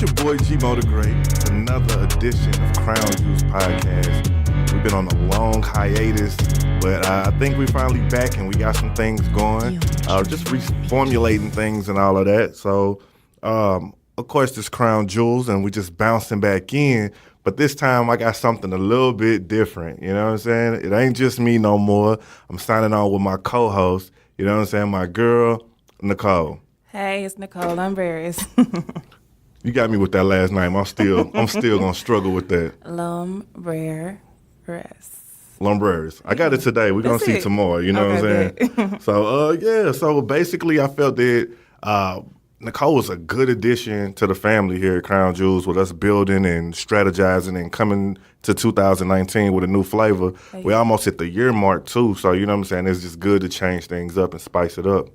It's your boy G-Mo the Great. It's another edition of Krown Juice Podcast. We've been on a long hiatus, but I think we're finally back and we got some things going. Just reformulating things and all of that. So, of course, this Krown Jewels, and we just bouncing back in. But this time I got something a little bit different. You know what I'm saying? It ain't just me no more. I'm signing on with my co-host. You know what I'm saying? My girl, Nicole. Hey, it's Nicole Lumbreras. You got me with that last name. I'm still gonna struggle with that. Lumbreras. Lumbreras. I got it today. We're gonna see tomorrow. You know what I'm saying? So So basically, I felt that Nicole was a good addition to the family here at Krown Jewels, with us building and strategizing and coming to 2019 with a new flavor. Hey. We almost hit the year mark too. So you know what I'm saying? It's just good to change things up and spice it up.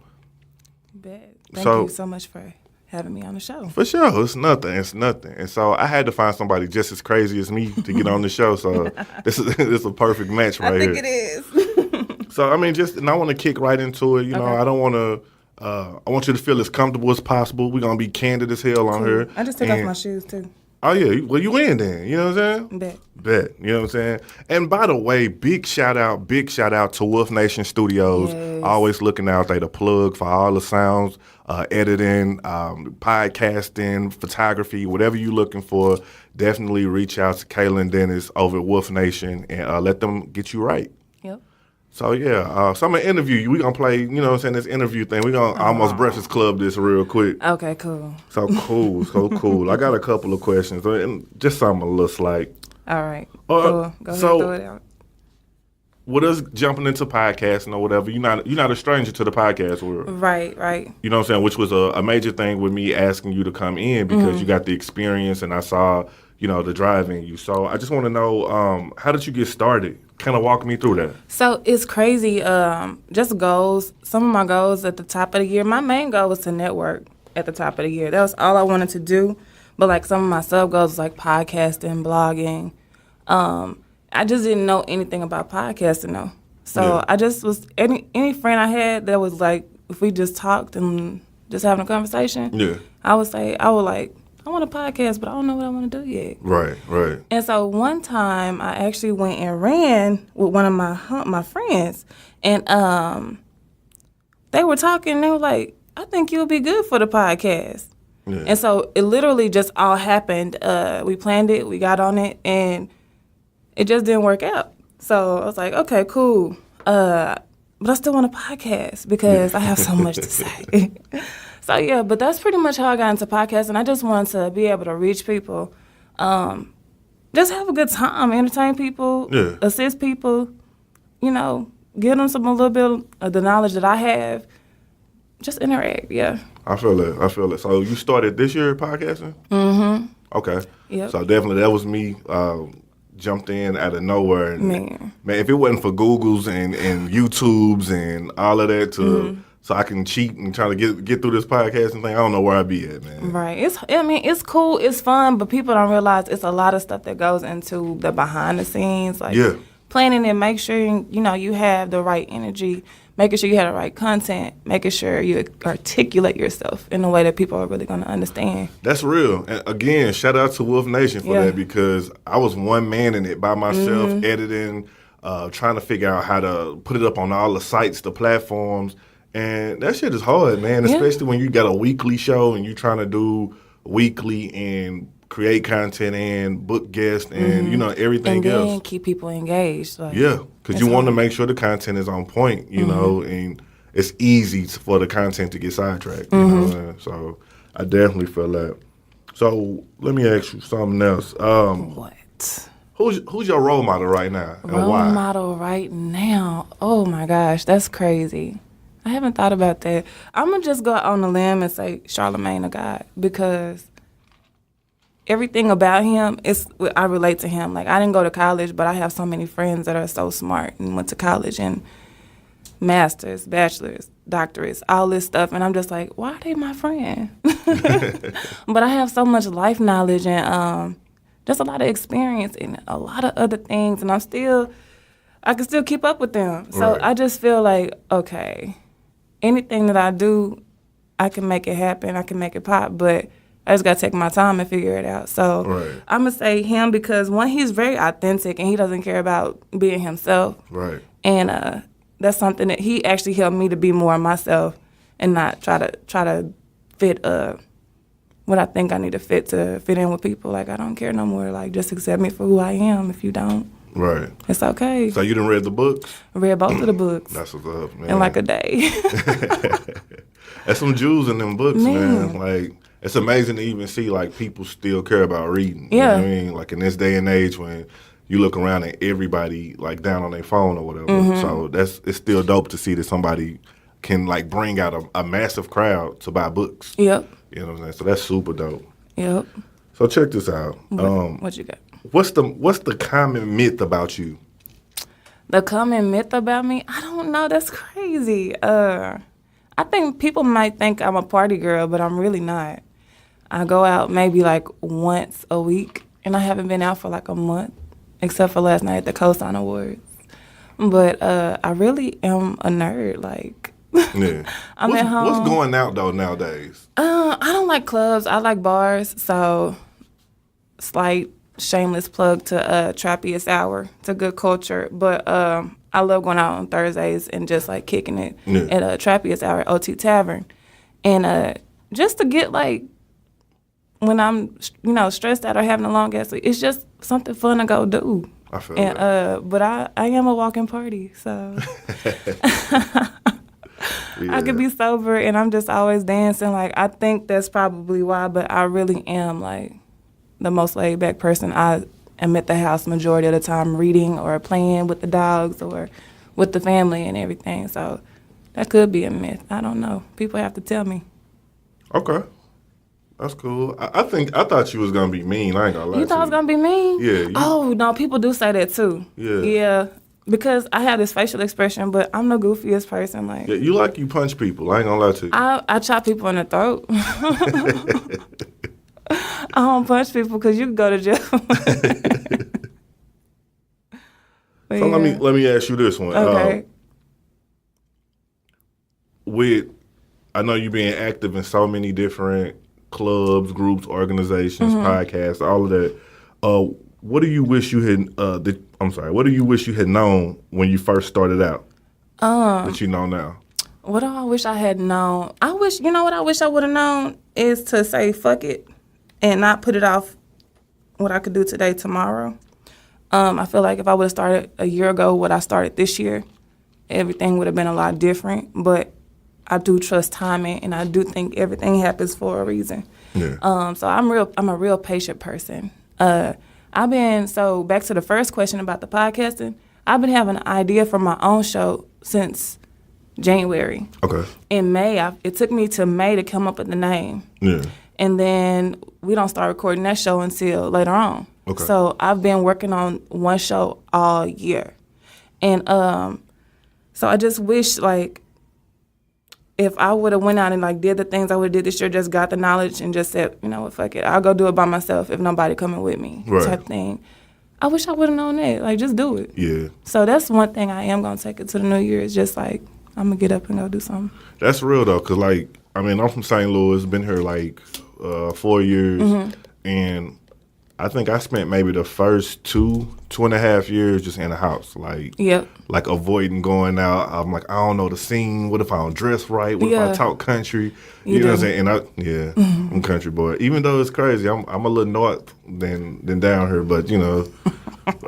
Thank you so much for having me on the show. For sure. It's nothing. And so I had to find somebody just as crazy as me to get on the show. So this is a perfect match right here. I think it is. So, I mean, and I want to kick right into it. You know, I don't want to, I want you to feel as comfortable as possible. We're going to be candid as hell on here. I just took off my shoes, too. Oh, yeah. Well, you in then. You know what I'm saying? Bet. You know what I'm saying? And by the way, big shout out to Wolf Nation Studios. Yes. Always looking out. They the plug for all the sounds, editing, podcasting, photography, whatever you're looking for. Definitely reach out to Kayla and Dennis over at Wolf Nation and let them get you right. Yep. So, yeah, so I'm going to interview you. We're going to play, you know what I'm saying, this interview thing. We're going to almost Breakfast Club this real quick. Okay, cool. So cool. I got a couple of questions, and just something a little slight. All right. Cool. Go ahead and throw it out. With us jumping into podcasting or whatever, you're not a stranger to the podcast world. Right. You know what I'm saying? Which was a major thing with me asking you to come in because you got the experience, and I saw, you know, the drive in you. So I just want to know, how did you get started? Kind of walk me through that. So it's crazy. Just goals. Some of my goals at the top of the year. My main goal was to network at the top of the year. That was all I wanted to do. But like some of my sub goals, like podcasting, blogging. I just didn't know anything about podcasting though. So I just was any friend I had that was like, if we just talked and just having a conversation. I would I want a podcast, but I don't know what I want to do yet. Right. And so one time, I actually went and ran with one of my friends, and they were talking, and they were like, I think you'll be good for the podcast. Yeah. And so it literally just all happened. We planned it, we got on it, and it just didn't work out. So I was like, okay, cool. But I still want a podcast because I have so much to say. So, yeah, but that's pretty much how I got into podcasting. I just wanted to be able to reach people, just have a good time, entertain people, assist people, you know, give them a little bit of the knowledge that I have, just interact, I feel it. So you started this year podcasting? Mm-hmm. Okay. Yep. So definitely that was me, jumped in out of nowhere. And, man, if it wasn't for Googles and YouTubes and all of that so I can cheat and try to get through this podcasting thing, I don't know where I'd be at, man. Right. It's cool, it's fun, but people don't realize it's a lot of stuff that goes into the behind the scenes, like planning and make sure you have the right energy, making sure you have the right content, making sure you articulate yourself in a way that people are really going to understand. That's real. And again, shout out to Wolf Nation for that, because I was one man in it by myself, editing, trying to figure out how to put it up on all the sites, the platforms. And that shit is hard, man, especially when you got a weekly show and you're trying to do weekly and create content and book guests and, everything else. And then keep people engaged. Because you want to make sure the content is on point, you know, and it's easy for the content to get sidetracked, you know. So I definitely feel that. So let me ask you something else. What? Who's your role model right now and why? Role model right now? Oh, my gosh, that's crazy. I haven't thought about that. I'm going to just go on a limb and say Charlamagne the God, because everything about him, I relate to him. Like, I didn't go to college, but I have so many friends that are so smart and went to college and masters, bachelors, doctorates, all this stuff. And I'm just like, why are they my friend? But I have so much life knowledge and just a lot of experience and a lot of other things. And I can still keep up with them. So I just feel like, okay, anything that I do, I can make it happen. I can make it pop. But I just gotta take my time and figure it out. So Right. I'm gonna say him because one, he's very authentic and he doesn't care about being himself. Right. And that's something that he actually helped me to be more myself and not try to fit what I think I need to fit in with people. Like, I don't care no more. Like, just accept me for who I am. If you don't, Right. it's okay. So you done read the books? I read both of the books That's what's up, man. in like a day. There's some jewels in them books, man. Like, it's amazing to even see, like, people still care about reading. You know what I mean? Like, in this day and age when you look around and everybody, like, down on their phone or whatever. So it's still dope to see that somebody can, like, bring out a massive crowd to buy books. Yep. You know what I'm saying? So that's super dope. Yep. So check this out. What you got? What's the common myth about you? The common myth about me? I don't know. That's crazy. I think people might think I'm a party girl, but I'm really not. I go out maybe like once a week, and I haven't been out for like a month, except for last night at the Cosign Awards. But I really am a nerd. Like, Yeah. I'm at home. What's going out though nowadays? I don't like clubs. I like bars. So, slight shameless plug to Trappiest Hour. It's a good culture. But I love going out on Thursdays and just like kicking it at Trappiest Hour at OT Tavern. And just to get like, when I'm, stressed out or having a long ass week, it's just something fun to go do. I feel that. But I am a walking party, so I could be sober and I'm just always dancing. Like, I think that's probably why, but I really am like the most laid back person. I am at the house majority of the time reading or playing with the dogs or with the family and everything. So that could be a myth. I don't know. People have to tell me. Okay. That's cool. I thought you was gonna be mean. I ain't gonna lie. You thought I was gonna be mean? Yeah. Oh no, people do say that too. Yeah. Yeah. Because I have this facial expression, but I'm the goofiest person. Like, Yeah, you punch people. I ain't gonna lie to you. I chop people in the throat. I don't punch people because you can go to jail. So let me ask you this one. Okay. I know you being active in so many different clubs, groups, organizations, podcasts, all of that. What do you wish you had? What do you wish you had known when you first started out? That you know now. What do I wish I had known? What I wish I would have known is to say fuck it and not put it off what I could do today, tomorrow. I feel like if I would have started a year ago what I started this year, everything would have been a lot different. But I do trust timing, and I do think everything happens for a reason. Yeah. So I'm a real patient person. Back to the first question about the podcasting, I've been having an idea for my own show since January. Okay. In May, it took me to May to come up with the name. Yeah. And then we don't start recording that show until later on. Okay. So I've been working on one show all year. And so I just wish, like, if I would have went out and, like, did the things I would have did this year, just got the knowledge and just said, you know what, fuck it, I'll go do it by myself if nobody coming with me, type thing. I wish I would have known that. Like, just do it. Yeah. So that's one thing I am going to take it to the new year is just, like, I'm going to get up and go do something. That's real, though, because, like, I mean, I'm from St. Louis, been here, like, 4 years, and I think I spent maybe the first 2.5 years just in the house, like, like avoiding going out. I'm like, I don't know the scene. What if I don't dress right? What if I talk country? You know what I'm saying? And I'm country boy. Even though it's crazy, I'm a little north than down here, but you know,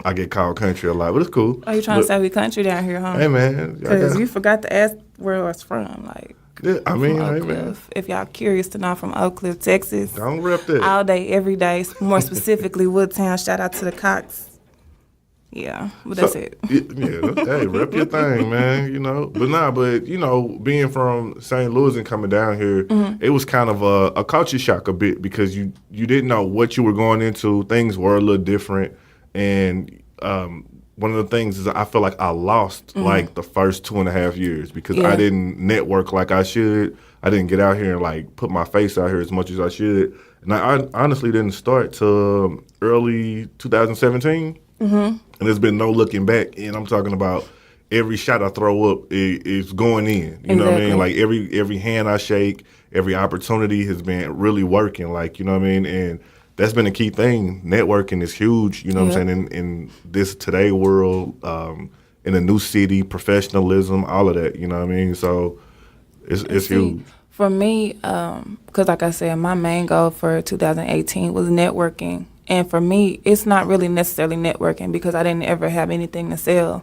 I get called country a lot, but it's cool. Oh, you trying to say we country down here, huh? Hey man, because you forgot to ask where I was from, like. Yeah, I mean, Oak Cliff. If y'all curious to know, I'm from Oak Cliff, Texas. Don't rep that. All day, every day. More specifically, Woodtown. Shout out to the Cox. Yeah, but that's it. Hey, rep your thing, man. You know, but you know, being from St. Louis and coming down here, it was kind of a culture shock a bit because you didn't know what you were going into. Things were a little different, and one of the things is I feel like I lost like the first 2.5 years because I didn't network like I should. I didn't get out here and like put my face out here as much as I should. And I honestly didn't start till early 2017. And there's been no looking back. And I'm talking about every shot I throw up is going in. You know what I mean? Like every hand I shake, every opportunity has been really working. Like, you know what I mean? And that's been a key thing. Networking is huge, you know what I'm saying, in this today world, in a new city, professionalism, all of that, you know what I mean? So it's huge. For me, because like I said, my main goal for 2018 was networking. And for me, it's not really necessarily networking because I didn't ever have anything to sell.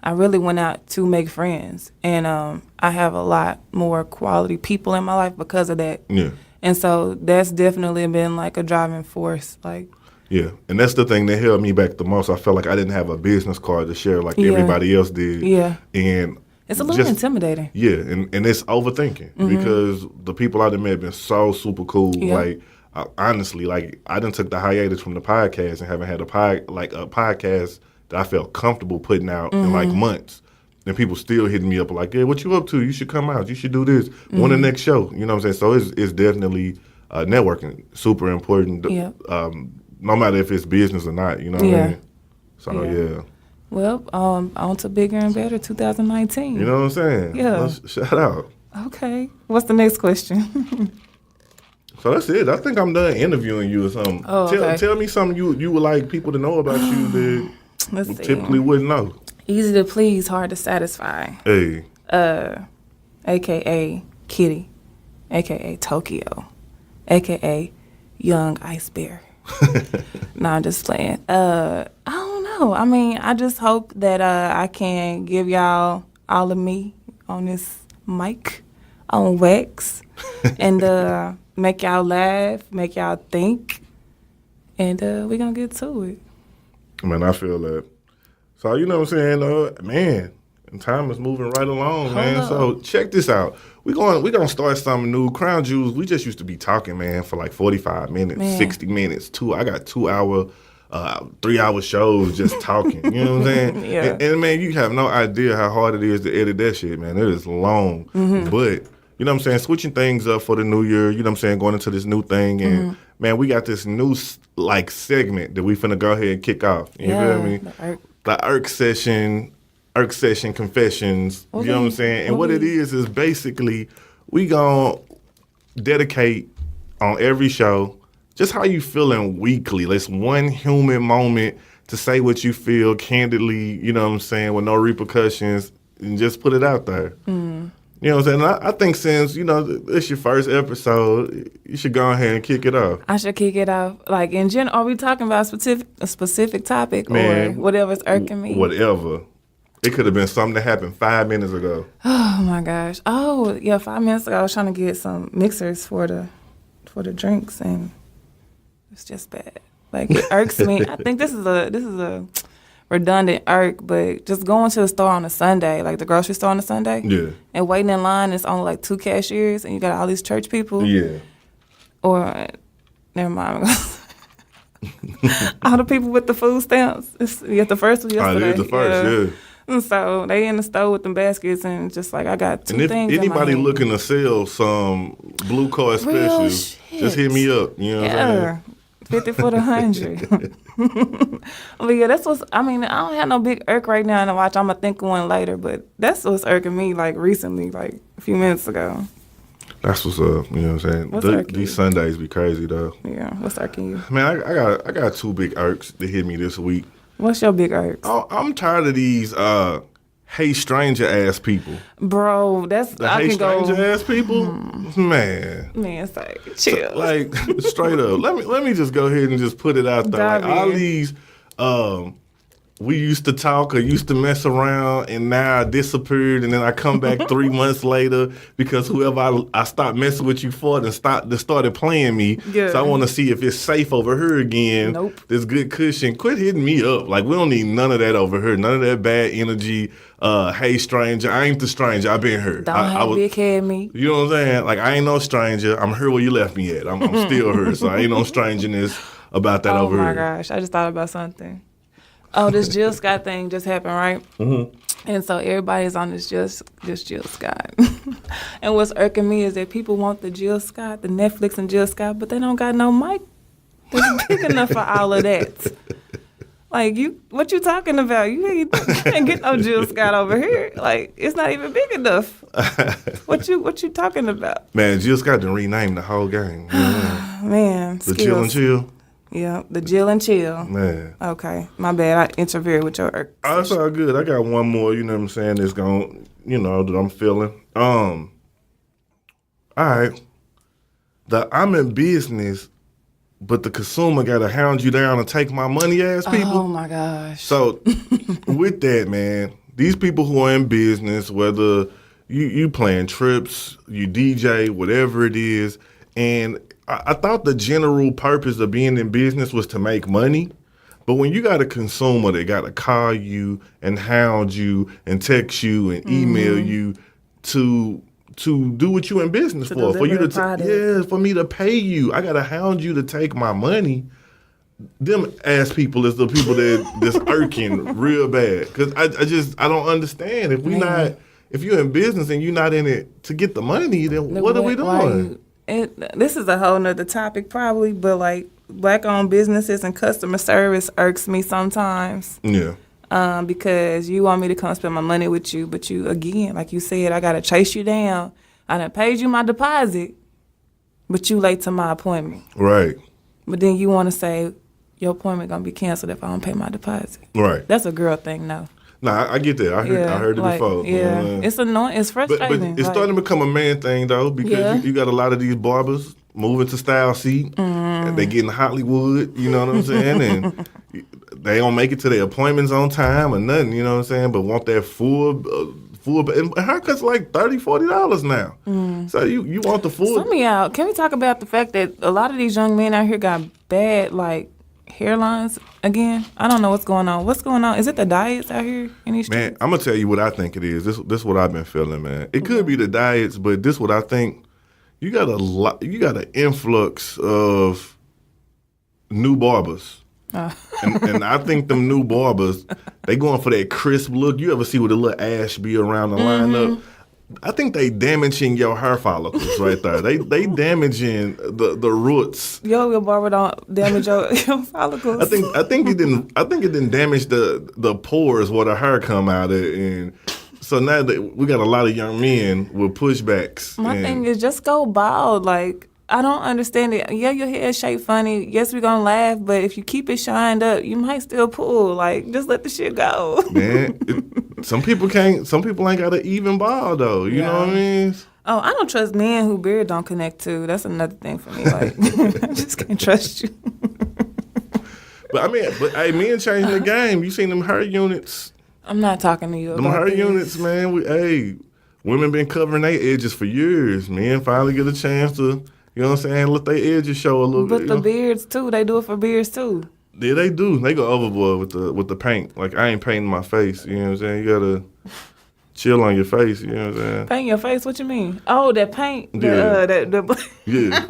I really went out to make friends. And I have a lot more quality people in my life because of that. Yeah. And so that's definitely been like a driving force. Like, yeah, and that's the thing that held me back the most. I felt like I didn't have a business card to share like everybody else did. Yeah. And it's a little intimidating. Yeah, and it's overthinking because the people I done met have been so super cool. Yeah. Like, honestly, like, I done took the hiatus from the podcast and haven't had a podcast that I felt comfortable putting out in like months. And people still hitting me up like, yeah, what you up to? You should come out. You should do this. When the next show? You know what I'm saying? So it's definitely networking, super important. Yeah. No matter if it's business or not, you know what I mean? So, yeah. Well, on to bigger and better 2019. You know what I'm saying? Yeah. Let's shout out. Okay. What's the next question? So that's it. I think I'm done interviewing you or something. Oh, okay. Tell me something you would like people to know about you that Let's see. typically wouldn't know. Easy to please, hard to satisfy. Hey. AKA Kitty, AKA Tokyo, AKA Young Ice Bear. No, I'm just playing. I don't know. I mean, I just hope that I can give y'all all of me on this mic, on wax, and make y'all laugh, make y'all think, and we're going to get to it. Man, I feel that. So, you know what I'm saying, man, and time is moving right along, man. So check this out. We're gonna start something new. Crown Jewels, we just used to be talking, man, for like 45 minutes, 60 minutes. I got 2 hour, 3 hour shows just talking. You know what I'm saying? Yeah. And man, you have no idea how hard it is to edit that shit, man. It is long. But you know what I'm saying, switching things up for the new year, you know what I'm saying, going into this new thing. And man, we got this new like segment that we finna go ahead and kick off. You feel me? The Irk Session Confessions, you know what I'm saying? And what it is basically we gonna dedicate on every show just how you feeling weekly. Let's one human moment to say what you feel candidly, you know what I'm saying, with no repercussions, and just put it out there. You know what I'm saying? I think since, you know, it's your first episode, you should go ahead and kick it off. I should kick it off. Like, in general, are we talking about a specific topic, man, or whatever's irking me? Whatever. It could have been something that happened 5 minutes ago. Oh, my gosh. Oh, yeah, 5 minutes ago, I was trying to get some mixers for the drinks, and it's just bad. Like, it irks me. I think this is a redundant irk, but just going to the store on a Sunday, like the grocery store on a Sunday, and waiting in line, it's only like 2 cashiers, and you got all these church people. Yeah. Or, never mind. All the people with the food stamps. The first was yesterday. Oh, it is the first, And so they in the store with them baskets, and just like, I got two things. And if anybody looking to sell some blue card specials, just hit me up. You know what I'm saying? 50 for the 100. But yeah, that's what's, I mean, I don't have no big irk right now to watch. I'm going to think of one later, but that's what's irking me, like, recently, like, a few minutes ago. That's what's up, you know what I'm saying? These Sundays be crazy, though. Yeah, what's irking you? Man, I got 2 big irks that hit me this week. What's your big irks? Oh, I'm tired of these hey stranger ass people. Bro, that's the hey stranger ass people, man. It's like, chill. So, like, straight up. Let me just go ahead and just put it out there. Like, all these, we used to talk or used to mess around, and now I disappeared, and then I come back 3 months later because whoever I stopped messing with you for and started playing me. Yeah. So I want to see if it's safe over here again. Nope. This good cushion. Quit hitting me up. Like, we don't need none of that over here. None of that bad energy. Hey, stranger. I ain't the stranger. I been here. I was, big head me. You know what I'm saying? Like, I ain't no stranger. I'm here where you left me at. I'm still here. So I ain't no strangeness about that over here. Oh, my gosh. I just thought about something. Oh, this Jill Scott thing just happened, right? And so everybody's on this Jill Scott. And what's irking me is that people want the Jill Scott, the Netflix and Jill Scott, but they don't got no mic that's big enough for all of that. Like, what you talking about? You can't get no Jill Scott over here. Like, it's not even big enough. What you talking about? Man, Jill Scott done renamed the whole game. Man, The Chill and Chill. Yeah, the Jill and Chill. Man. Okay, my bad. I interfered with your Irk Oh, it's all good. I got one more, you know what I'm saying, that's going, that I'm feeling. All right. I'm in business, but the consumer got to hound you down and take my money ass people. Oh, my gosh. So, with that, man, these people who are in business, whether you plan trips, you DJ, whatever it is, and I thought the general purpose of being in business was to make money. But when you got a consumer that got to call you and hound you and text you and email you to do what you in business for you to for me to pay you, I got to hound you to take my money. Them ass people is the people that's irking real bad, because I don't understand. If you're in business and you're not in it to get the money, then what are we doing? This is a whole nother topic probably, but like black-owned businesses and customer service irks me sometimes. Yeah. Because you want me to come spend my money with you, but you, again, like you said, I got to chase you down. I done paid you my deposit, but you late to my appointment. Right. But then you want to say your appointment going to be canceled if I don't pay my deposit. Right. That's a girl thing, no. Nah, I get that. I heard it before. Yeah, it's annoying. It's frustrating. But it's starting to become a man thing, though, because you got a lot of these barbers moving to Style Seat, and they get in Hollywood, you know what I'm saying? And they don't make it to their appointments on time or nothing, you know what I'm saying? But want that full, and haircuts like $30, $40 now. So you want the full. Some of y'all, can we talk about the fact that a lot of these young men out here got bad, like, hairlines again? I don't know what's going on. What's going on? Is it the diets out here in these streets? Man, I'm gonna tell you what I think it is. This is what I've been feeling, man. It could be the diets, but this what I think. You got an influx of new barbers. And I think them new barbers, they going for that crisp look. You ever see with a little ash be around the lineup? I think they damaging your hair follicles right there. They damaging the roots. Your barber don't damage your follicles. I think it didn't damage the pores where the hair come out of, and so now that we got a lot of young men with pushbacks. My thing is just go bald. Like, I don't understand it. Yeah, your hair is shaped funny. Yes, we're gonna laugh, but if you keep it shined up, you might still pull. Like, just let the shit go. Man, some people can't. Some people ain't got an even bald though. You know what I mean? Oh, I don't trust men who beard don't connect to. That's another thing for me. Like, I just can't trust you. But hey, men changing the game. You seen them hair units? I'm not talking to you about them hair this. units, man. Women been covering their edges for years. Men finally get a chance to, you know what I'm saying, let their edges show a little bit. But the beards too, they do it for beards too. Yeah, they do. They go overboard with the paint. Like, I ain't painting my face. You know what I'm saying? You gotta chill on your face. You know what I'm saying? Paint your face? What you mean? Oh, that paint. Yeah. Yeah.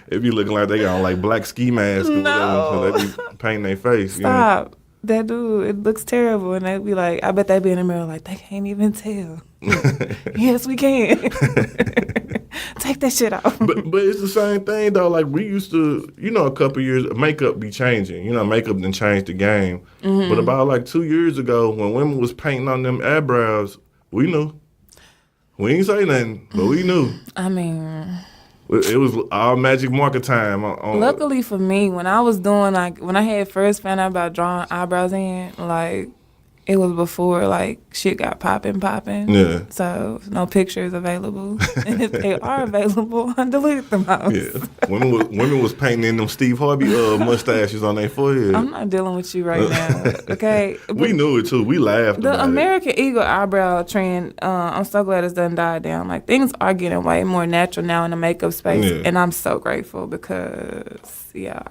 It be looking like they got on like black ski masks or whatever, so they be painting their face. Stop. You know? That dude, it looks terrible. And they be like, I bet they be in the mirror like, they can't even tell. Yes, we can. Take that shit off. But it's the same thing, though. Like, we used to, a couple years, makeup be changing. Makeup done changed the game. Mm-hmm. But about like 2 years ago, when women was painting on them eyebrows, we knew. We ain't say nothing, but we knew. I mean, it was all magic marker time. Luckily for me, when I was doing, like, when I had first found out about drawing eyebrows in, like, it was before, like, shit got popping. Yeah. So, no pictures available. And if they are available, I deleted them out. Yeah. Women was painting in them Steve Harvey mustaches on their forehead. I'm not dealing with you right now, okay? We knew it, too. We laughed about it. The American Eagle eyebrow trend, I'm so glad it's done died down. Like, things are getting way more natural now in the makeup space. Yeah. And I'm so grateful because, yeah.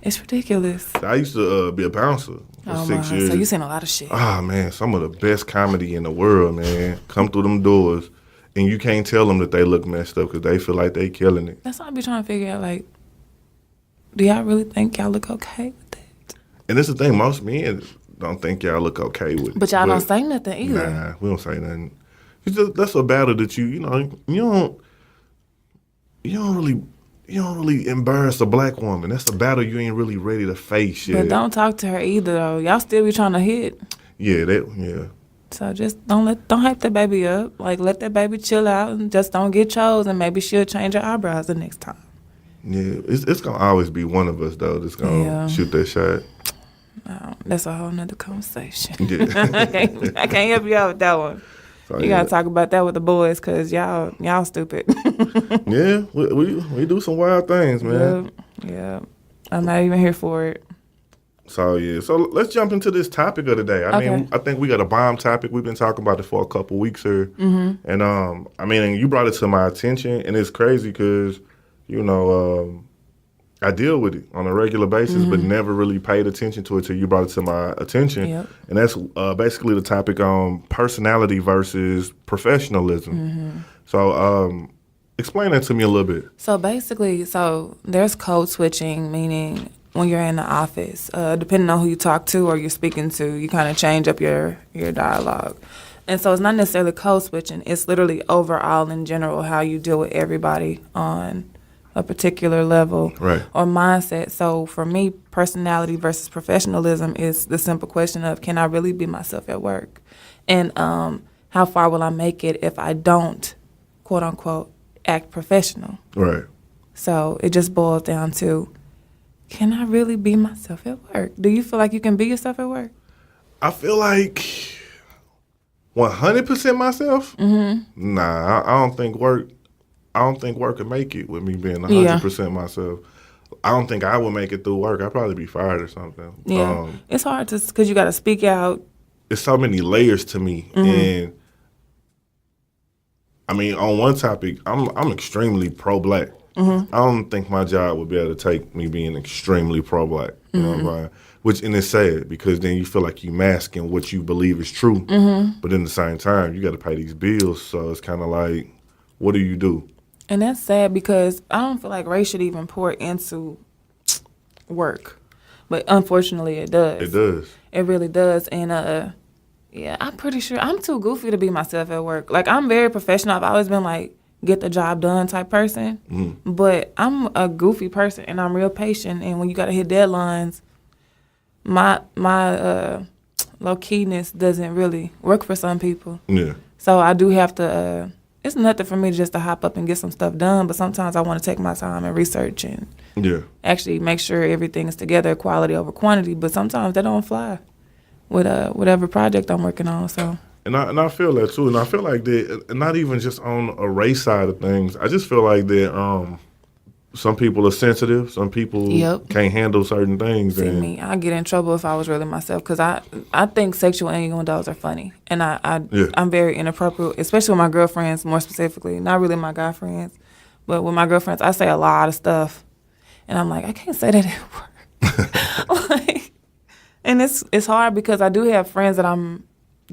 It's ridiculous. I used to be a bouncer for 6 years. So you seen a lot of shit. Ah, man, some of the best comedy in the world, man. Come through them doors, and you can't tell them that they look messed up because they feel like they killing it. That's what I be trying to figure out, like, do y'all really think y'all look okay with it? And that's the thing, most men don't think y'all look okay with it. But y'all don't say nothing either. Nah, we don't say nothing. It's just, that's a battle that you don't really you don't really embarrass a black woman. That's a battle you ain't really ready to face yet. But don't talk to her either, though. Y'all still be trying to hit. Yeah. So just don't hype that baby up. Like, let that baby chill out and just don't get chose, and maybe she'll change her eyebrows the next time. Yeah, it's gonna always be one of us though that's gonna shoot that shot. That's a whole nother conversation. Yeah. I can't help you out with that one. So, you gotta talk about that with the boys, cause y'all stupid. Yeah, we do some wild things, man. Yeah. I'm not even here for it. So let's jump into this topic of the day. I mean, I think we got a bomb topic. We've been talking about it for a couple weeks here, and I mean, you brought it to my attention, and it's crazy because I deal with it on a regular basis, but never really paid attention to it till you brought it to my attention. Yep. And that's basically the topic on personality versus professionalism. So explain that to me a little bit. So basically, there's code switching, meaning when you're in the office, depending on who you talk to or you're speaking to, you kind of change up your dialogue. And so it's not necessarily code switching. It's literally overall in general how you deal with everybody on a particular level or mindset. So for me, personality versus professionalism is the simple question of, can I really be myself at work? And how far will I make it if I don't, quote unquote, act professional? Right. So it just boils down to, can I really be myself at work? Do you feel like you can be yourself at work? I feel like 100% myself? Nah, I don't think work could make it with me being 100% myself. I don't think I would make it through work. I'd probably be fired or something. Yeah, it's hard because you got to speak out. There's so many layers to me, and I mean, on one topic, I'm extremely pro-black. I don't think my job would be able to take me being extremely pro-black. You know what I'm saying? And it's sad because then you feel like you masking what you believe is true, but in the same time, you got to pay these bills. So it's kind of like, what do you do? And that's sad because I don't feel like race should even pour into work. But unfortunately, it does. It does. It really does. And, I'm pretty sure I'm too goofy to be myself at work. Like, I'm very professional. I've always been, like, get the job done type person. But I'm a goofy person, and I'm real patient. And when you got to hit deadlines, my low-keyness doesn't really work for some people. Yeah. So I do have to... it's nothing for me just to hop up and get some stuff done, but sometimes I want to take my time and research and actually make sure everything is together, quality over quantity. But sometimes that don't fly with whatever project I'm working on. So. And I feel that too, and I feel like that not even just on a race side of things. I just feel like that some people are sensitive, some people can't handle certain things. See me, I'd get in trouble if I was really myself because I think sexual innuendos are funny, and I'm very inappropriate, especially with my girlfriends more specifically. Not really my guy friends, but with my girlfriends, I say a lot of stuff, and I'm like, I can't say that at work. And it's hard because I do have friends that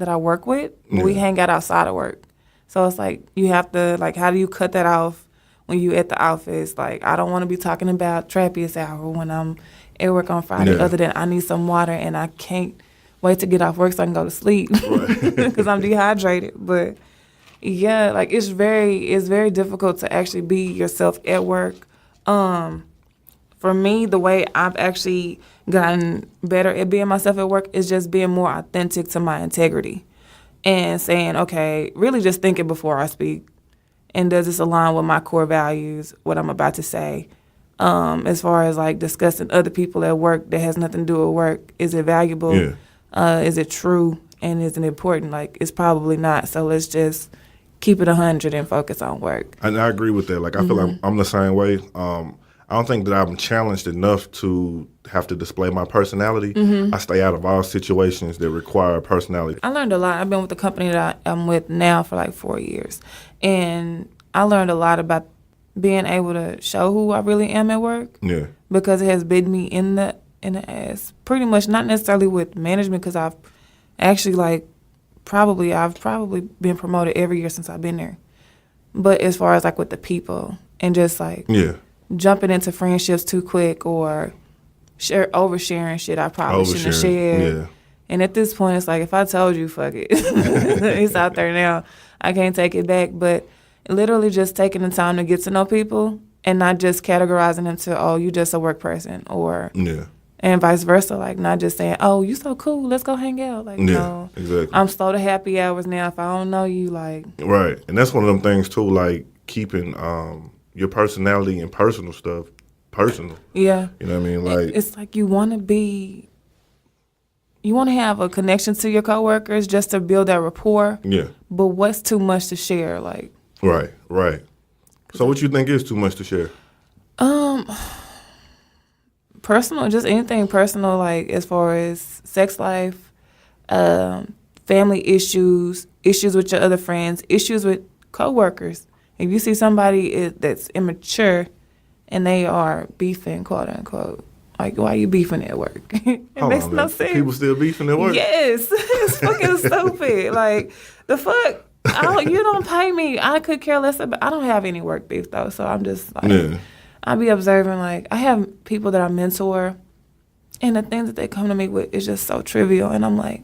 I work with, but we hang out outside of work, so it's like you have to how do you cut that off? When you at the office, like, I don't want to be talking about Trappiest hour when I'm at work on Friday, other than I need some water and I can't wait to get off work so I can go to sleep because I'm dehydrated. But yeah, like it's very difficult to actually be yourself at work. For me, the way I've actually gotten better at being myself at work is just being more authentic to my integrity and saying, okay, really just thinking before I speak. And does this align with my core values, what I'm about to say? As far as, like, discussing other people at work that has nothing to do with work, is it valuable? Is it true? And is it important? Like, it's probably not. So let's just keep it 100 and focus on work. And I agree with that. Like, I feel like I'm the same way. I don't think that I'm challenged enough to have to display my personality. I stay out of all situations that require personality. I learned a lot. I've been with the company that I'm with now for like 4 years. And I learned a lot about being able to show who I really am at work. Yeah. Because it has bitten me in the ass. Pretty much, not necessarily with management, because I've actually probably been promoted every year since I've been there. But as far as with the people and just jumping into friendships too quick or oversharing shit I probably shouldn't have shared. Yeah. And at this point, it's like, if I told you, fuck it. It's out there now. I can't take it back. But literally just taking the time to get to know people and not just categorizing them to, oh, you just a work person, or Yeah. and vice versa. Like, not just saying, oh, you so cool, let's go hang out. Like, no, exactly. I'm slow to happy hours now. If I don't know you, like, right. And that's one of them things too, like keeping your personality and personal stuff personal. Yeah. You know what I mean? Like, it's like you want to have a connection to your coworkers just to build that rapport. Yeah. But what's too much to share? Like, right. So what you think is too much to share? Personal, just anything personal, like as far as sex life, family issues with your other friends, issues with coworkers. If you see somebody that's immature and they are beefing, quote unquote, like, why are you beefing at work? It makes no sense. People still beefing at work? Yes. It's fucking stupid. Like, the fuck? You don't pay me. I could care less about. I don't have any work beef though, so I'm just like, I be observing. Like, I have people that I mentor, and the things that they come to me with is just so trivial, and I'm like,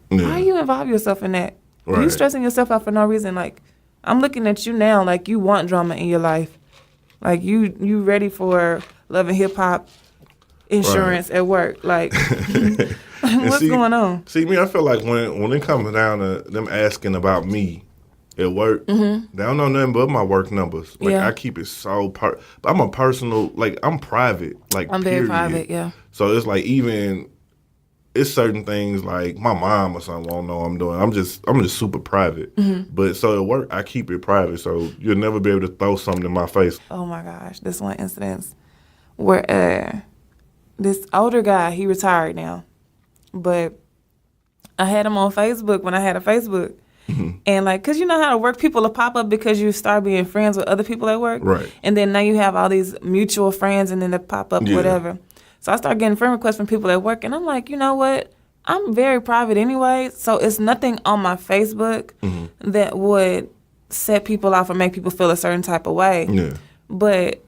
why you involve yourself in that? Right. You stressing yourself out for no reason. Like, I'm looking at you now, like you want drama in your life, like you ready for Love and Hip Hop insurance at work. Like, what's going on? See, me, I feel like when it comes down to them asking about me at work, they don't know nothing but my work numbers. Like, I keep it so but I'm a personal, like, I'm private. Like, I'm very private, yeah. So it's like, even it's certain things like my mom or something won't know I'm doing. I'm just super private. But so at work, I keep it private. So you'll never be able to throw something in my face. Oh my gosh, this one incident where this older guy, he retired now, but I had him on Facebook when I had a Facebook. And like, cause you know how to work, people will pop up because you start being friends with other people at work. Right. And then now you have all these mutual friends and then they pop up, whatever. So I start getting friend requests from people at work, and I'm like, you know what? I'm very private anyway, so it's nothing on my Facebook that would set people off or make people feel a certain type of way. Yeah. But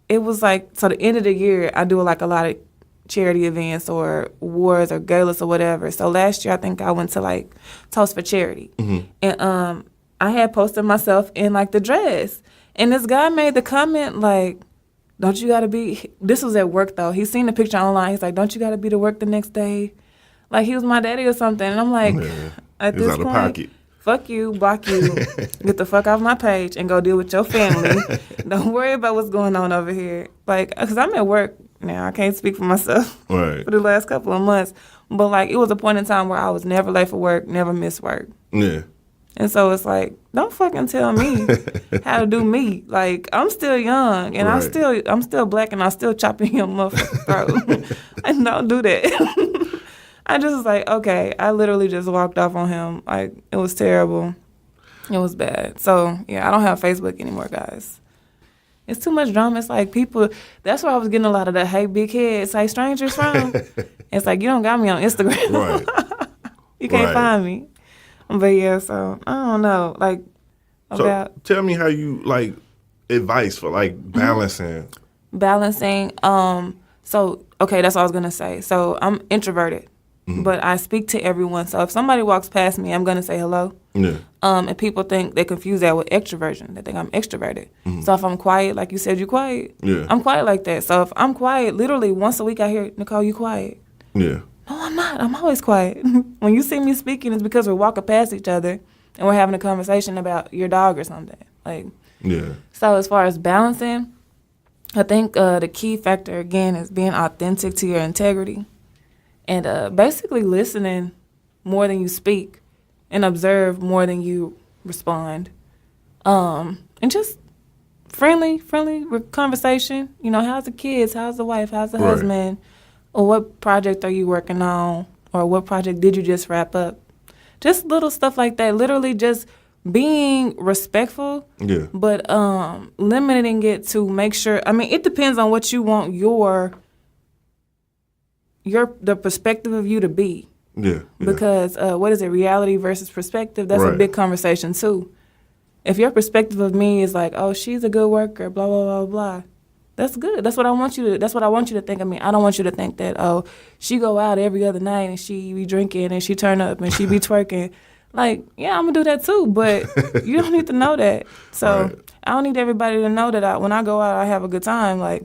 it was like, so the end of the year, I do like a lot of charity events or awards or galas or whatever. So last year, I think I went to like Toast for Charity. And I had posted myself in like the dress. And this guy made the comment like, don't you got to be, this was at work though. He seen the picture online. He's like, don't you got to be to work the next day? Like he was my daddy or something. And I'm like, at this point, pocket. Fuck you, block you, get the fuck off my page and go deal with your family. Don't worry about what's going on over here. Like, because I'm at work now. I can't speak for myself for the last couple of months. But, like, it was a point in time where I was never late for work, never missed work. Yeah. And so it's like, don't fucking tell me how to do me. Like, I'm still young, and I'm still black, and I'm still chopping your motherfucking throat. And don't do that. I just was like, okay. I literally just walked off on him. Like, it was terrible. It was bad. So, yeah, I don't have Facebook anymore, guys. It's too much drama. It's like people, that's where I was getting a lot of that, hey, big head, it's like strangers from. It's like, you don't got me on Instagram. Right. You can't find me. But, yeah, so, I don't know. Like, about. So, tell me how you, like, advice for, like, balancing. Balancing. So, okay, that's what I was going to say. So, I'm introverted. But I speak to everyone. So if somebody walks past me, I'm going to say hello. Yeah. And people think, they confuse that with extroversion. They think I'm extroverted. So if I'm quiet, like you said, you're quiet. Yeah. I'm quiet like that. So if I'm quiet, literally once a week I hear, Nicole, you quiet. Yeah. No, I'm not. I'm always quiet. When you see me speaking, it's because we're walking past each other and we're having a conversation about your dog or something. Like. Yeah. So as far as balancing, I think the key factor, again, is being authentic to your integrity. And basically listening more than you speak and observe more than you respond. And just friendly conversation. You know, how's the kids? How's the wife? How's the husband? Or what project are you working on? Or what project did you just wrap up? Just little stuff like that. Literally just being respectful. Yeah. But limiting it to make sure, I mean, it depends on what you want the perspective of you to be. Yeah. Because what is it, reality versus perspective? That's a big conversation too. If your perspective of me is like, oh, she's a good worker, blah blah blah blah, that's good. That's what I want you to think of me. I don't want you to think that, oh, she go out every other night and she be drinking and she turn up and she be twerking. Like, yeah, I'm gonna do that too, but you don't need to know that. So Right. I don't need everybody to know that when I go out, I have a good time. Like,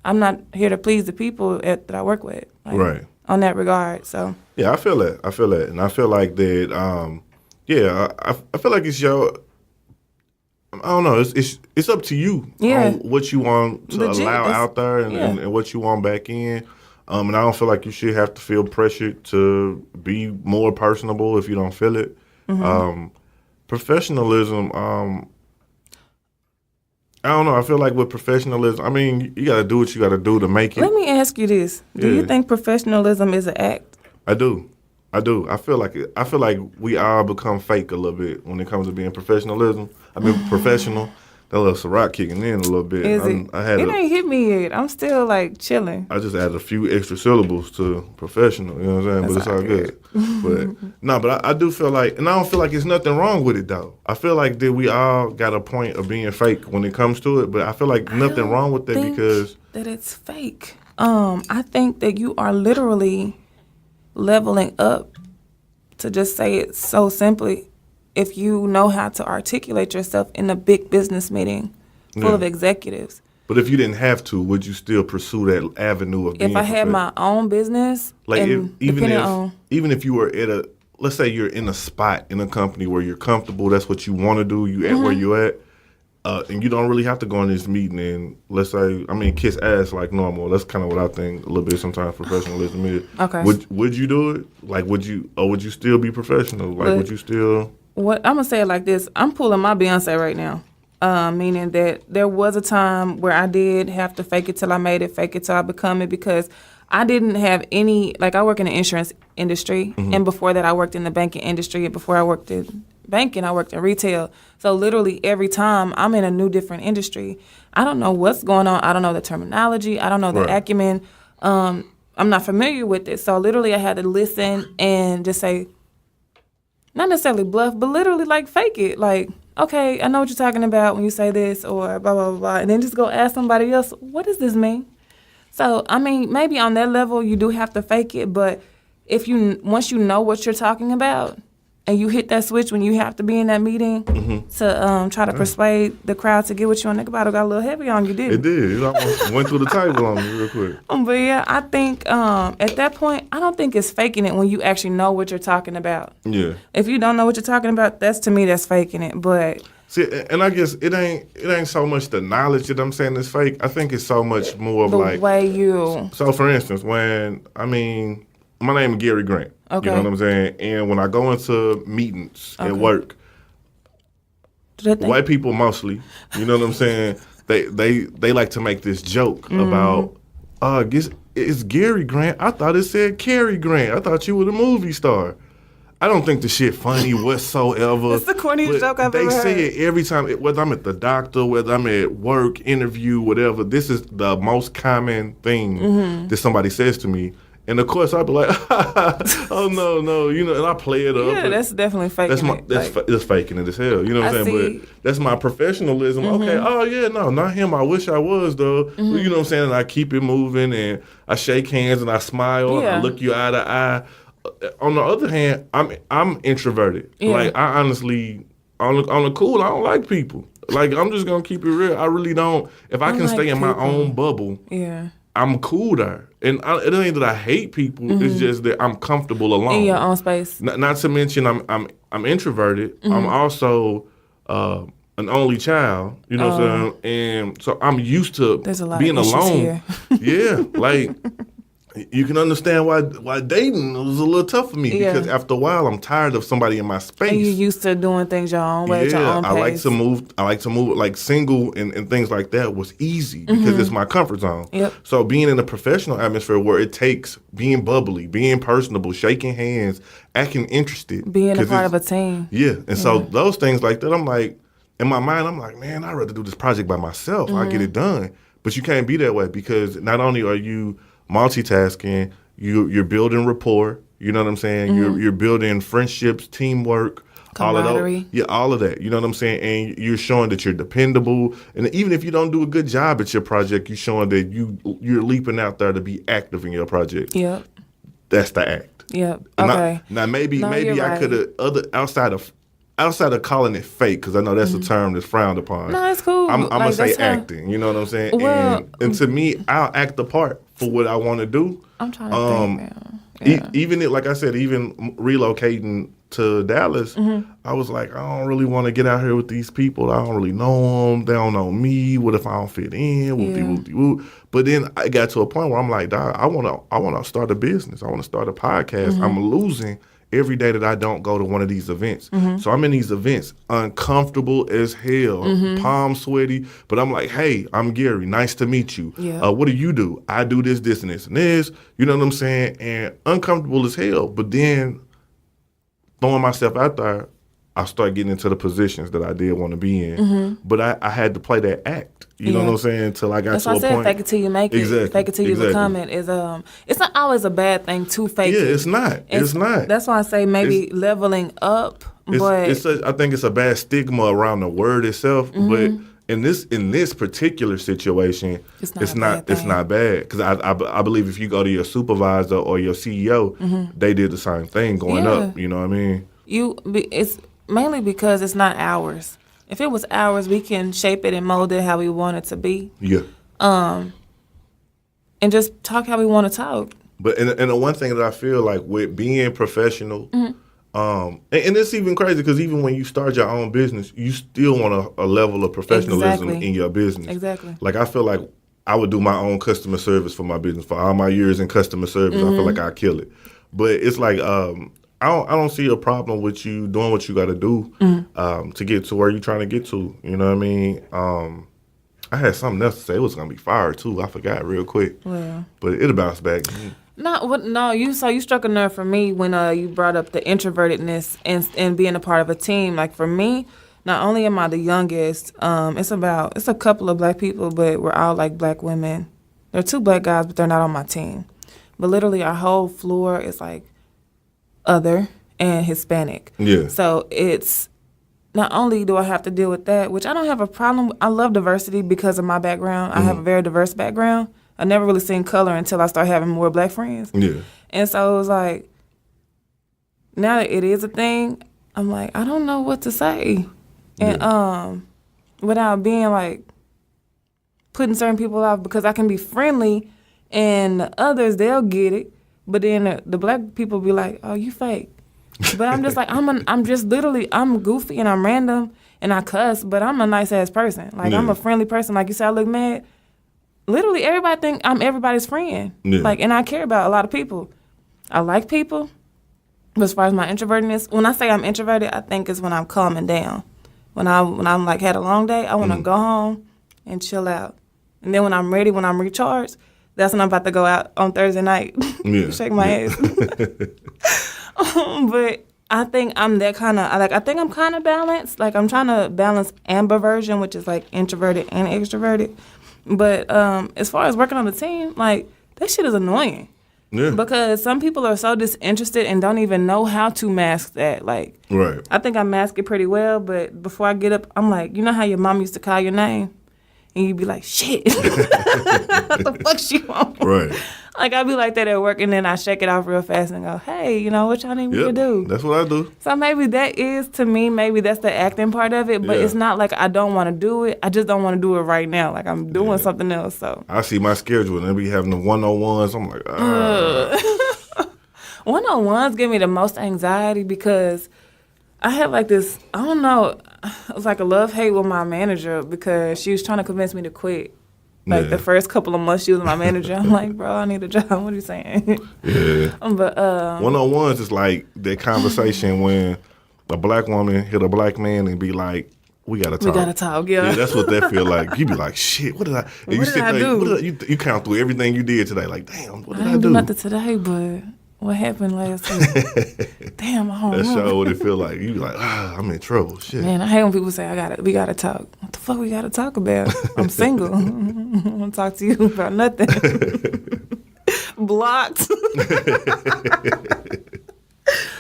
I'm not here to please the people that I work with. Like, Right. On that regard, so. Yeah, I feel that. And I feel like that. I feel like it's your. I don't know. It's up to you on what you want to Legit, allow out there and what you want back in. And I don't feel like you should have to feel pressured to be more personable if you don't feel it. Professionalism. I don't know. I feel like with professionalism, I mean, you got to do what you got to do to make it. Let me ask you this: do you think professionalism is an act? I do. I feel like we all become fake a little bit when it comes to being professionalism. I mean, professional. That little Ciroc kicking in a little bit. It ain't hit me yet. I'm still like chilling. I just added a few extra syllables to professional. You know what I'm saying? But it's all good. But I do feel like, and I don't feel like there's nothing wrong with it though. I feel like that we all got a point of being fake when it comes to it. But I feel like nothing wrong with that because that it's fake. I think that you are literally leveling up, to just say it so simply, if you know how to articulate yourself in a big business meeting full of executives. But if you didn't have to, would you still pursue that avenue of being if I had my own business, like even if you were at let's say you're in a spot in a company where you're comfortable, that's what you want to do, you at where you at, and you don't really have to go in this meeting and let's say, I mean, kiss ass like normal. That's kind of what I think a little bit sometimes professionalism is. Okay. Would you do it? Like, would you still be professional? Like, would you still? What I'm gonna say it like this: I'm pulling my Beyonce right now, meaning that there was a time where I did have to fake it till I made it, fake it till I become it, because I didn't have any. Like, I work in the insurance industry, and before that, I worked in the banking industry, and before I worked in banking, I worked in retail. So literally every time I'm in a new different industry, I don't know what's going on. I don't know the terminology. I don't know the acumen. I'm not familiar with it. So literally I had to listen and just say, not necessarily bluff, but literally like fake it. Like, okay, I know what you're talking about when you say this or blah, blah, blah, blah. And then just go ask somebody else, what does this mean? So, I mean, maybe on that level you do have to fake it, but once you know what you're talking about, and you hit that switch when you have to be in that meeting to try to persuade the crowd to get what you want. Nigga about it got a little heavy on you, didn't it? It did. It almost went through the table on me real quick. But yeah, I think at that point, I don't think it's faking it when you actually know what you're talking about. Yeah. If you don't know what you're talking about, to me, that's faking it. But see, and I guess it ain't so much the knowledge that I'm saying is fake. I think it's so much more of the like way you. So for instance, my name is Gary Grant. Okay. You know what I'm saying? And when I go into meetings at work, white people mostly, you know what I'm saying? They like to make this joke about, it's Gary Grant. I thought it said Cary Grant. I thought you were the movie star. I don't think the shit funny whatsoever. It's the corniest joke I've ever heard. They say it every time, whether I'm at the doctor, whether I'm at work, interview, whatever. This is the most common thing that somebody says to me. And of course, I'd be like, oh, no, you know, and I play it up. Yeah, that's definitely faking That's faking it as hell, you know what I'm saying? But that's my professionalism. Okay, oh, yeah, no, not him. I wish I was, though. You know what I'm saying? And I keep it moving, and I shake hands, and I smile, and I look you eye to eye. On the other hand, I'm introverted. Yeah. Like, I honestly, on the cool, I don't like people. Like, I'm just going to keep it real. I really don't. If I can stay in my own bubble, I'm cool there. And it ain't that I hate people. It's just that I'm comfortable alone. In your own space. Not to mention I'm introverted. I'm also an only child. You know what I'm saying? And so I'm used to being alone. Yeah, like you can understand why dating was a little tough for me because after a while I'm tired of somebody in my space. And you're used to doing things your own way, at your own pace. I like to move like single and things like that was easy because it's my comfort zone. Yep. So being in a professional atmosphere where it takes being bubbly, being personable, shaking hands, acting interested. Being a part of a team. Yeah. And so those things like that, I'm like, in my mind, I'm like, man, I'd rather do this project by myself. I get it done. But you can't be that way because not only are you multitasking, you're building rapport, you know what I'm saying? You're building friendships, teamwork, all of those. Yeah, all of that. You know what I'm saying? And you're showing that you're dependable. And even if you don't do a good job at your project, you're showing that you're leaping out there to be active in your project. Yep. That's the act. Yep. Okay. Now maybe I right. could have outside of calling it fake, because I know that's a term that's frowned upon. No, it's cool. I'm gonna say that's how- acting. You know what I'm saying? Well- and to me, I'll act the part for what I want to do. I'm trying to think now. Yeah. Even like I said, even relocating to Dallas, I was like, I don't really want to get out here with these people. I don't really know them. They don't know me. What if I don't fit in? Whoop-de-whoop-de-whoop. But then I got to a point where I'm like, dog, I want to start a business. I want to start a podcast. I'm losing every day that I don't go to one of these events. So I'm in these events, uncomfortable as hell, palm sweaty. But I'm like, hey, I'm Gary. Nice to meet you. Yeah. What do you do? I do this, this, and this, and this. You know what I'm saying? And uncomfortable as hell. But then throwing myself out there, I started getting into the positions that I did want to be in. But I had to play that act. You know what I'm saying? Until I got That's to why a I said point. fake it till you make it. Exactly. Fake it till you become it. It's not always a bad thing to fake Yeah, it. it's not. It's not. That's why I say maybe leveling up. But I think it's a bad stigma around the word itself. But in this particular situation, it's not bad, because I believe if you go to your supervisor or your CEO, they did the same thing going up. You know what I mean? It's mainly because it's not ours. If it was ours, we can shape it and mold it how we want it to be. Yeah. And just talk how we want to talk. But and the one thing that I feel like with being professional, and it's even crazy because even when you start your own business, you still want a level of professionalism in your business. Exactly. Like I feel like I would do my own customer service for my business. For all my years in customer service, I feel like I kill it. But it's like I don't see a problem with you doing what you got to do to get to where you're trying to get to. You know what I mean? I had something else to say. It was gonna be fire too. I forgot real quick. Well, but it'll bounce back. No. You struck a nerve for me when you brought up the introvertedness and being a part of a team. Like for me, not only am I the youngest, it's a couple of black people, but we're all like black women. There are 2 black guys, but they're not on my team. But literally, our whole floor is like other and Hispanic. Yeah. So it's not only do I have to deal with that, which I don't have a problem. I love diversity because of my background. I have a very diverse background. I never really seen color until I started having more black friends. Yeah. And so it was like, now that it is a thing, I'm like, I don't know what to say. And without being like putting certain people off, because I can be friendly and the others, they'll get it. But then the black people be like, oh, you fake. But I'm just like, I'm goofy and I'm random and I cuss, but I'm a nice ass person. Like I'm a friendly person. Like you said, I look mad. Literally everybody think I'm everybody's friend. Yeah. Like, and I care about a lot of people. I like people. But as far as my introvertedness, when I say I'm introverted, I think it's when I'm calming down. When I'm like had a long day, I want to go home and chill out. And then when I'm ready, when I'm recharged, that's when I'm about to go out on Thursday night. Yeah. Shake my ass. But I think I'm that kind of, I think I'm kind of balanced. Like I'm trying to balance ambiversion, which is like introverted and extroverted. But as far as working on the team, like that shit is annoying. Yeah. Because some people are so disinterested and don't even know how to mask that. Like, right. I think I mask it pretty well, but before I get up, I'm like, you know how your mom used to call your name? And you'd be like, shit. What the fuck she want? Right. Like, I'd be like that at work, and then I shake it off real fast and go, hey, you know, what y'all need me to do? That's what I do. So maybe that is, to me, maybe that's the acting part of it, but it's not like I don't want to do it. I just don't want to do it right now. Like, I'm doing something else, so. I see my schedule, and they be having the one-on-ones. I'm like, One-on-ones give me the most anxiety because I had like this, I don't know, it was like a love-hate with my manager because she was trying to convince me to quit. Like the first couple of months she was my manager. I'm like, bro, I need a job. What are you saying? Yeah. But one-on-ones is like that conversation when a black woman hit a black man and be like, we gotta talk. We gotta talk, yeah. That's what that feel like. You be like, shit, what did I? And what did I do? You count through everything you did today. Like, damn, what did I didn't do? Nothing today, but what happened last week? Damn, I don't That know. show what it feel like. You be like, I'm in trouble. Shit. Man, I hate when people say, we gotta talk. What the fuck we gotta talk about? I'm single. I don't want to talk to you about nothing. Blocked.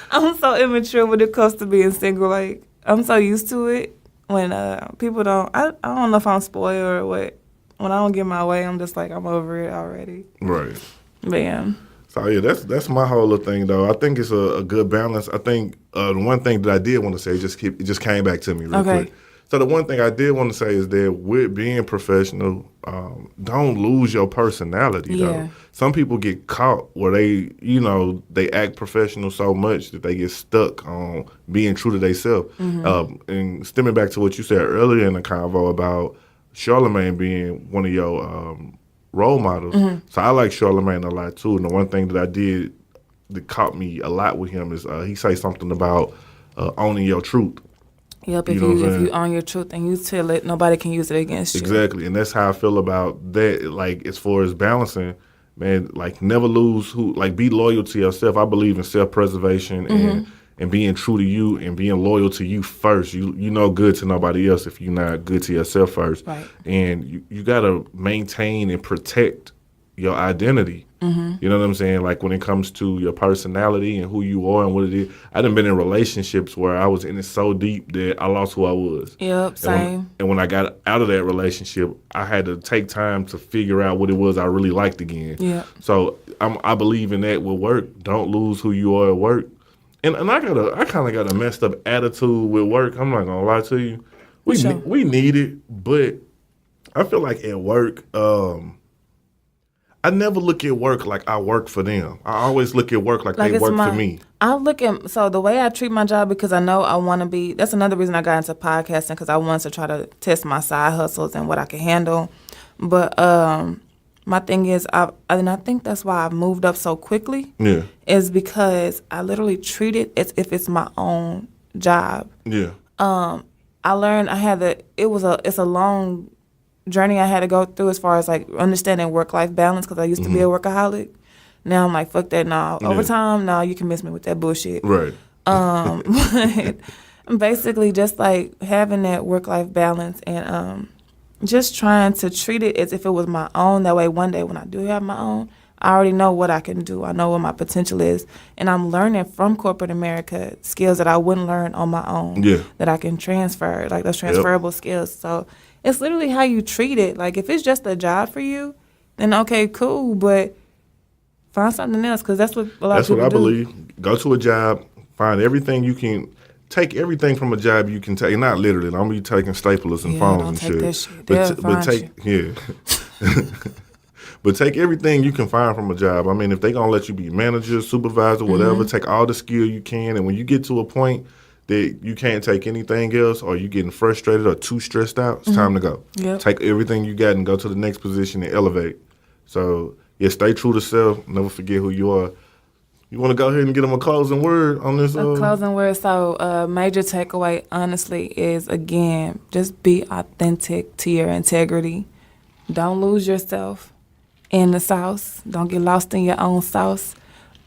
I'm so immature when it comes to being single. Like, I'm so used to it when people don't, I don't know if I'm spoiled or what. When I don't get my way, I'm just like, I'm over it already. Right. But yeah. So yeah, that's my whole little thing though. I think it's a good balance. I think the one thing that I did want to say it just came back to me real quick. So the one thing I did want to say is that with being professional, don't lose your personality though. Some people get caught where they act professional so much that they get stuck on being true to themselves. And stemming back to what you said earlier in the convo about Charlamagne being one of your role models. So I like Charlamagne a lot too. And the one thing that I did that caught me a lot with him is he say something about owning your truth. Yep, if you own your truth and you tell it, nobody can use it against you. Exactly, and that's how I feel about that. Like, as far as balancing, man, like, never lose be loyal to yourself. I believe in self-preservation and being true to you and being loyal to you first. You no good to nobody else if you're not good to yourself first. Right. And you got to maintain and protect your identity. You know what I'm saying? Like, when it comes to your personality and who you are and what it is. I done been in relationships where I was in it so deep that I lost who I was. Yep, same. And when I got out of that relationship, I had to take time to figure out what it was I really liked again. Yeah. So I believe in that with work. Don't lose who you are at work. And I kind of got a messed up attitude with work. I'm not gonna lie to you. We need it, but I feel like at work, I never look at work like I work for them. I always look at work like they work for me. So the way I treat my job, because I know I want to be, that's another reason I got into podcasting, because I wanted to try to test my side hustles and what I can handle. But my thing is, I think that's why I've moved up so quickly, is because I literally treat it as if it's my own job. Yeah. I learned it's a long journey I had to go through as far as like understanding work-life balance, because I used to be a workaholic. Now I'm like, fuck that. No, overtime, no, you can miss me with that bullshit. Right. But basically just like having that work-life balance and just trying to treat it as if it was my own. That way one day when I do have my own, I already know what I can do. I know what my potential is. And I'm learning from corporate America skills that I wouldn't learn on my own, that I can transfer, like those transferable skills. So it's literally how you treat it. Like, if it's just a job for you, then okay, cool, but find something else, because that's what a lot of people do. That's what I believe. Go to a job, find everything you can, take everything from a job you can take. Not literally. I'm going to be taking staplers and phones and shit. That shit. But take everything you can find from a job. I mean, if they going to let you be manager, supervisor, whatever, take all the skill you can, and when you get to a point that you can't take anything else, or you getting frustrated or too stressed out, it's time to go. Yep. Take everything you got and go to the next position and elevate. So, stay true to self. Never forget who you are. You want to go ahead and get them a closing word on this? A closing word. So, major takeaway, honestly, is, again, just be authentic to your integrity. Don't lose yourself in the sauce. Don't get lost in your own sauce.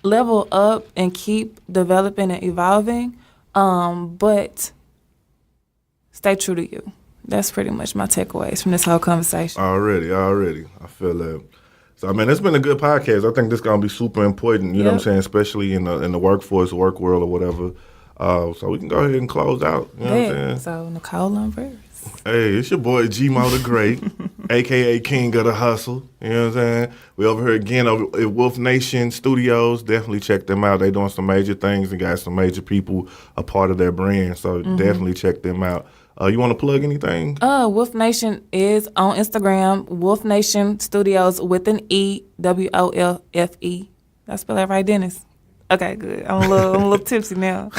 Level up and keep developing and evolving. But stay true to you. That's pretty much my takeaways from this whole conversation. Already. I feel that. So, I mean, it's been a good podcast. I think this is going to be super important, you know what I'm saying, especially in the workforce, work world or whatever. So we can go ahead and close out. You know what I'm saying? So, Nicole Lumbreras. Hey, it's your boy G-Mo the Great, a.k.a. King of the Hustle. You know what I'm saying? We over here again at Wolf Nation Studios. Definitely check them out. They doing some major things and got some major people a part of their brand. So definitely check them out. You want to plug anything? Wolf Nation is on Instagram. Wolf Nation Studios with an E, WOLFE. I spell that right, Dennis? Okay, good. I'm a little tipsy now.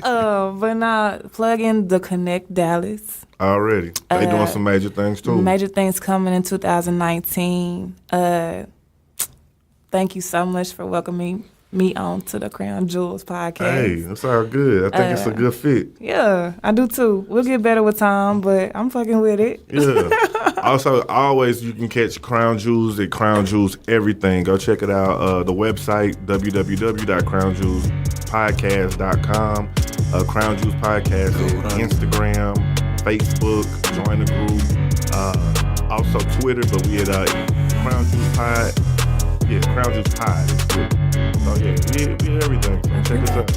But now, plug in the Connect Dallas. Already. They doing some major things, too. Major things coming in 2019. Thank you so much for welcoming me on to the Crown Jewels podcast. Hey, that's all good. I think it's a good fit. Yeah, I do, too. We'll get better with time, but I'm fucking with it. Yeah. Also, always you can catch Crown Jewels at Crown Jewels Everything. Go check it out. The website, www.crownjewelspodcast.com. Crown Jewels Podcast on Instagram, Facebook. Join the group. Also Twitter, but we at Crown Jewels Pod. Yeah, Crown Jewels Pod is good. So yeah, we everything. Check us out.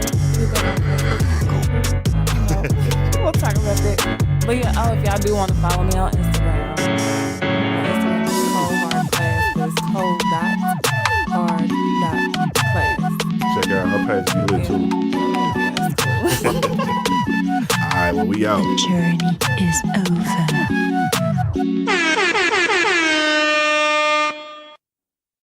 We'll talk about that. But yeah, if y'all do want to follow me on Instagram, my Instagram is Cole Hard Class. It's Cole.hard. We out. The journey is over.